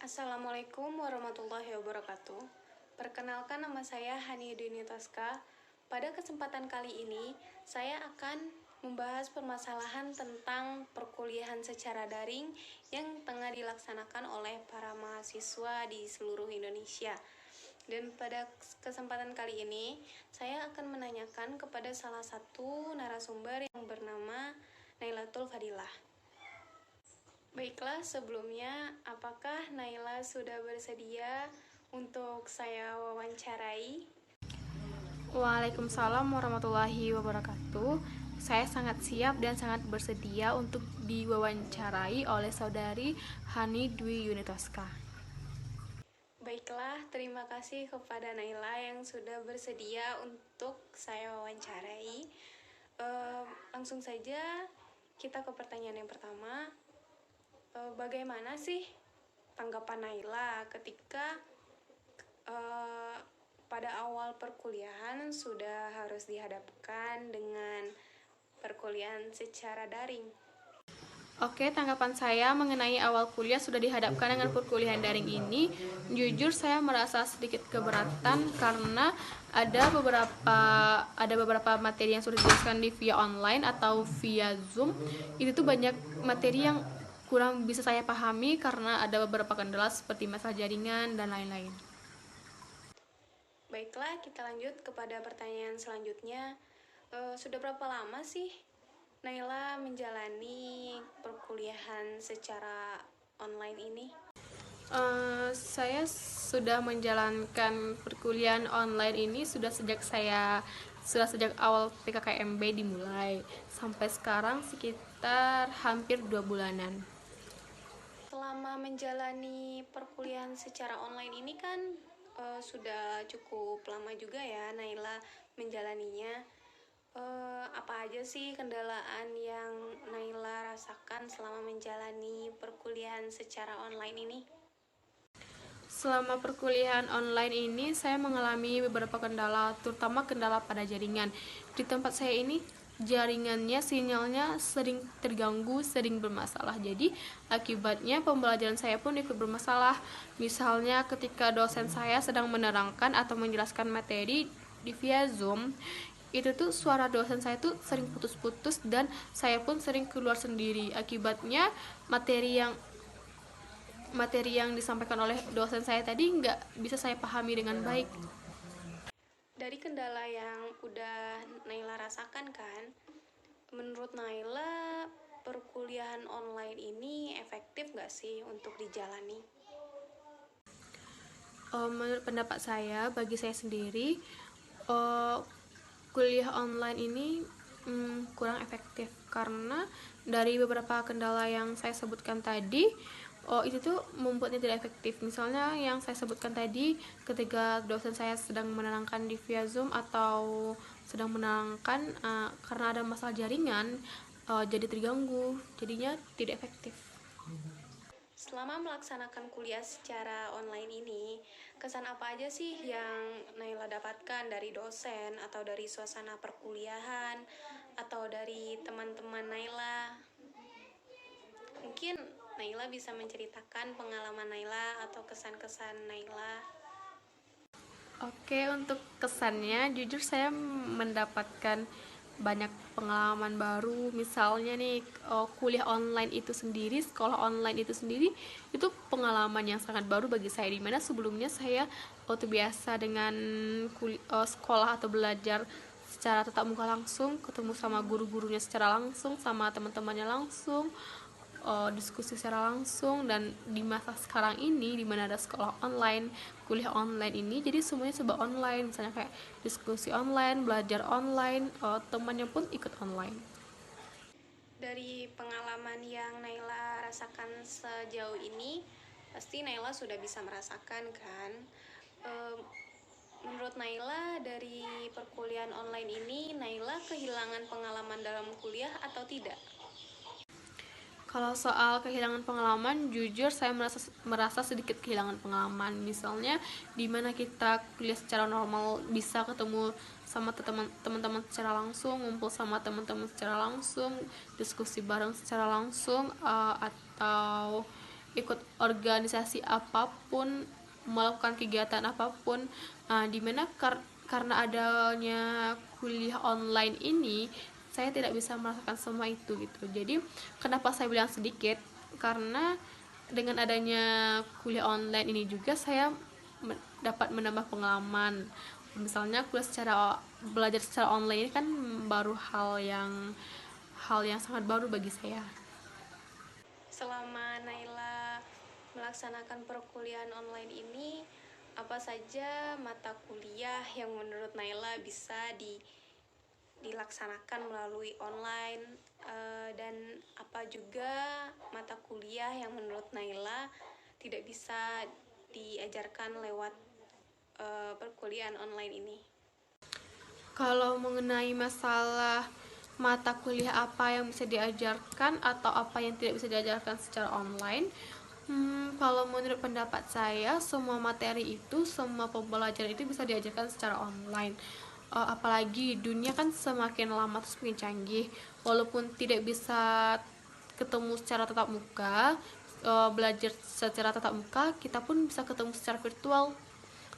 Assalamualaikum warahmatullahi wabarakatuh. Perkenalkan, nama saya Hani Dini Toska. Pada kesempatan kali ini, saya akan membahas permasalahan tentang perkuliahan secara daring yang tengah dilaksanakan oleh para mahasiswa di seluruh Indonesia. Dan pada kesempatan kali ini, saya akan menanyakan kepada salah satu narasumber yang bernama Nailatul Fadilah. Baiklah, sebelumnya, apakah Naila sudah bersedia untuk saya wawancarai? Waalaikumsalam warahmatullahi wabarakatuh. Saya sangat siap dan sangat bersedia untuk diwawancarai oleh saudari Hani Dwi Yunitoska. Baiklah, terima kasih kepada Naila yang sudah bersedia untuk saya wawancarai. Langsung saja kita ke pertanyaan yang pertama. Bagaimana sih tanggapan Naila ketika pada awal perkuliahan sudah harus dihadapkan dengan perkuliahan secara daring? Oke, tanggapan saya mengenai awal kuliah sudah dihadapkan dengan perkuliahan daring ini. Jujur saya merasa sedikit keberatan karena ada beberapa materi yang sudah dijelaskan di via online atau via Zoom. Itu tuh banyak materi yang kurang bisa saya pahami karena ada beberapa kendala seperti masalah jaringan dan lain-lain. Baiklah, kita lanjut kepada pertanyaan selanjutnya. Sudah berapa lama sih Naila menjalani perkuliahan secara online ini? Saya sudah menjalankan perkuliahan online ini sudah sejak awal PKKMB dimulai sampai sekarang sekitar hampir 2 bulanan. Selama menjalani perkuliahan secara online ini kan sudah cukup lama juga ya Naila menjalaninya. Apa aja sih kendalaan yang Naila rasakan selama menjalani perkuliahan secara online ini? Selama perkuliahan online ini saya mengalami beberapa kendala, terutama kendala pada jaringan. Di tempat saya ini jaringannya, sinyalnya sering terganggu, sering bermasalah. Jadi akibatnya pembelajaran saya pun ikut bermasalah. Misalnya ketika dosen saya sedang menerangkan atau menjelaskan materi di via Zoom, itu tuh suara dosen saya tuh sering putus-putus dan saya pun sering keluar sendiri. Akibatnya materi yang disampaikan oleh dosen saya tadi nggak bisa saya pahami dengan baik. Dari kendala yang udah Naila rasakan kan, menurut Naila perkuliahan online ini efektif nggak sih untuk dijalani? Menurut pendapat saya, bagi saya sendiri, kuliah online ini kurang efektif karena dari beberapa kendala yang saya sebutkan tadi, itu tuh membuatnya tidak efektif. Misalnya yang saya sebutkan tadi, ketika dosen saya sedang menerangkan di via Zoom atau sedang menerangkan karena ada masalah jaringan, jadi terganggu, jadinya tidak efektif. Selama melaksanakan kuliah secara online ini, kesan apa aja sih yang Naila dapatkan dari dosen atau dari suasana perkuliahan atau dari teman-teman Naila? Mungkin Naila bisa menceritakan pengalaman Naila atau kesan-kesan Naila. Oke, untuk kesannya, jujur saya mendapatkan banyak pengalaman baru. Misalnya nih, kuliah online itu sendiri, sekolah online itu sendiri, itu pengalaman yang sangat baru bagi saya. Dimana sebelumnya saya terbiasa dengan sekolah atau belajar secara tatap muka langsung, ketemu sama guru-gurunya secara langsung, sama teman-temannya langsung, diskusi secara langsung. Dan di masa sekarang ini di mana ada sekolah online, kuliah online ini, jadi semuanya serba online, misalnya kayak diskusi online, belajar online, temannya pun ikut online. Dari pengalaman yang Naila rasakan sejauh ini, pasti Naila sudah bisa merasakan kan? Menurut Naila, dari perkuliahan online ini, Naila kehilangan pengalaman dalam kuliah atau tidak? Kalau soal kehilangan pengalaman, jujur saya merasa sedikit kehilangan pengalaman. Misalnya di mana kita kuliah secara normal bisa ketemu sama teman-teman secara langsung, ngumpul sama teman-teman secara langsung, diskusi bareng secara langsung, atau ikut organisasi apapun, melakukan kegiatan apapun, dimana karena adanya kuliah online ini saya tidak bisa merasakan semua itu gitu. Jadi kenapa saya bilang sedikit, karena dengan adanya kuliah online ini juga saya dapat menambah pengalaman. Misalnya belajar secara online ini kan baru hal yang sangat baru bagi saya. Selama Naila melaksanakan perkuliahan online ini, apa saja mata kuliah yang menurut Naila bisa dilaksanakan melalui online, dan apa juga mata kuliah yang menurut Naila tidak bisa diajarkan lewat perkuliahan online ini? Kalau mengenai masalah mata kuliah apa yang bisa diajarkan atau apa yang tidak bisa diajarkan secara online, kalau menurut pendapat saya, semua materi itu, semua pembelajaran itu bisa diajarkan secara online. Apalagi dunia kan semakin lama terus semakin canggih. Walaupun tidak bisa ketemu secara tatap muka, belajar secara tatap muka, kita pun bisa ketemu secara virtual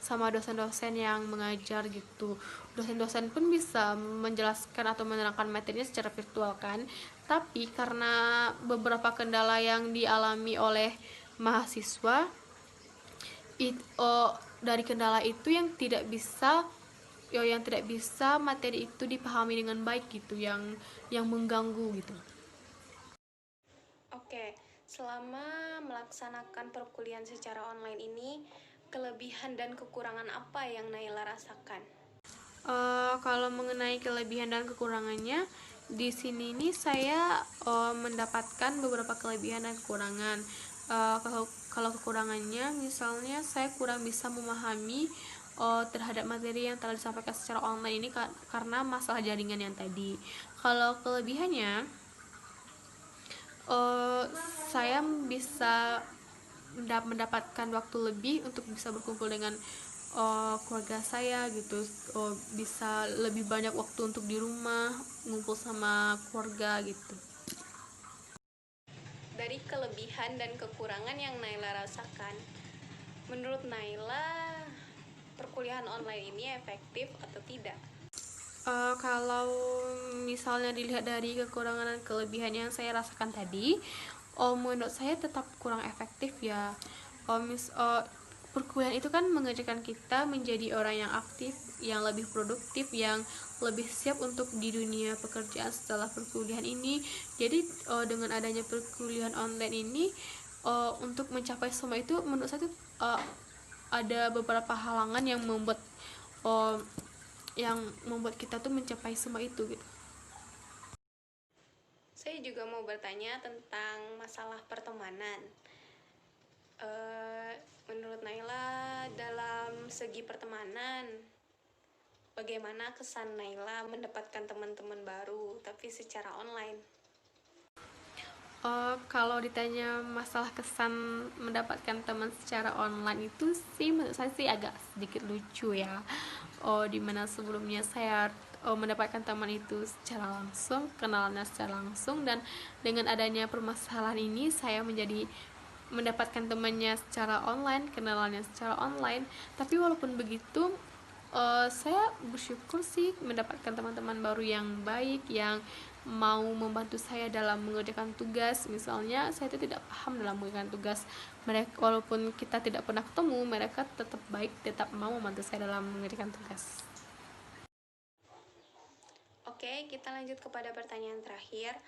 sama dosen-dosen yang mengajar gitu. Dosen-dosen pun bisa menjelaskan atau menerangkan materinya secara virtual kan. Tapi karena beberapa kendala yang dialami oleh mahasiswa, dari kendala itu yang tidak bisa materi itu dipahami dengan baik gitu, yang mengganggu gitu. Oke, selama melaksanakan perkuliahan secara online ini, kelebihan dan kekurangan apa yang Naila rasakan? Kalau mengenai kelebihan dan kekurangannya, di sini nih saya mendapatkan beberapa kelebihan dan kekurangan. Kalau kekurangannya, misalnya saya kurang bisa memahami terhadap materi yang telah disampaikan secara online ini karena masalah jaringan yang tadi. Kalau kelebihannya, uh, saya bisa mendapatkan waktu lebih untuk bisa berkumpul dengan keluarga saya gitu. Bisa lebih banyak waktu untuk di rumah ngumpul sama keluarga gitu. Dari kelebihan dan kekurangan yang Naila rasakan, menurut Naila perkuliahan online ini efektif atau tidak? Kalau misalnya dilihat dari kekurangan dan kelebihan yang saya rasakan tadi, menurut saya tetap kurang efektif ya. Perkuliahan itu kan mengajarkan kita menjadi orang yang aktif, yang lebih produktif, yang lebih siap untuk di dunia pekerjaan setelah perkuliahan ini. Jadi dengan adanya perkuliahan online ini, untuk mencapai semua itu menurut saya tuh ada beberapa halangan uh, yang membuat kita tuh mencapai semua itu gitu. Saya juga mau bertanya tentang masalah pertemanan. Menurut Naila, dalam segi pertemanan, bagaimana kesan Naila mendapatkan teman-teman baru tapi secara online? Kalau ditanya masalah kesan mendapatkan teman secara online itu sih menurut saya sih agak sedikit lucu ya. Dimana sebelumnya saya mendapatkan teman itu secara langsung, kenalannya secara langsung, dan dengan adanya permasalahan ini saya mendapatkan temannya secara online, kenalannya secara online. Tapi walaupun begitu, saya bersyukur sih mendapatkan teman-teman baru yang baik, yang mau membantu saya dalam mengerjakan tugas. Misalnya saya itu tidak paham dalam mengerjakan tugas, mereka walaupun kita tidak pernah ketemu, mereka tetap baik, tetap mau membantu saya dalam mengerjakan tugas. Oke, kita lanjut kepada pertanyaan terakhir.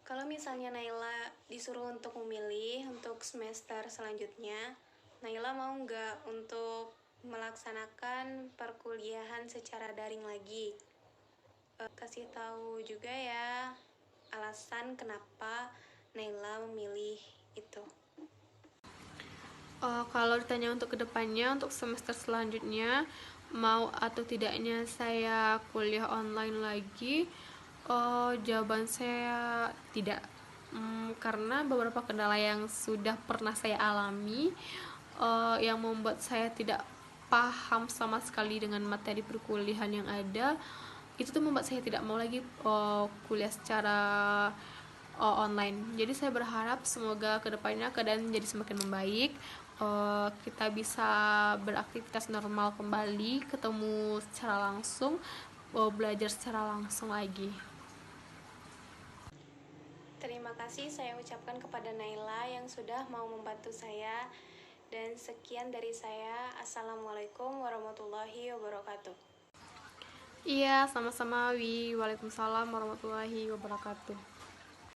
Kalau misalnya Naila disuruh untuk memilih untuk semester selanjutnya, Naila mau nggak untuk melaksanakan perkuliahan secara daring lagi? Kasih tahu juga ya alasan kenapa Naila memilih itu. Kalau ditanya untuk kedepannya, untuk semester selanjutnya mau atau tidaknya saya kuliah online lagi, jawaban saya tidak. Karena beberapa kendala yang sudah pernah saya alami, yang membuat saya tidak paham sama sekali dengan materi perkuliahan yang ada, itu tuh membuat saya tidak mau lagi kuliah secara online. Jadi saya berharap semoga kedepannya keadaan jadi semakin membaik, kita bisa beraktivitas normal kembali, ketemu secara langsung, belajar secara langsung lagi. Terima kasih saya ucapkan kepada Naila yang sudah mau membantu saya. Dan sekian dari saya. Assalamualaikum warahmatullahi wabarakatuh. Iya, sama-sama Wi. Waalaikumsalam warahmatullahi wabarakatuh.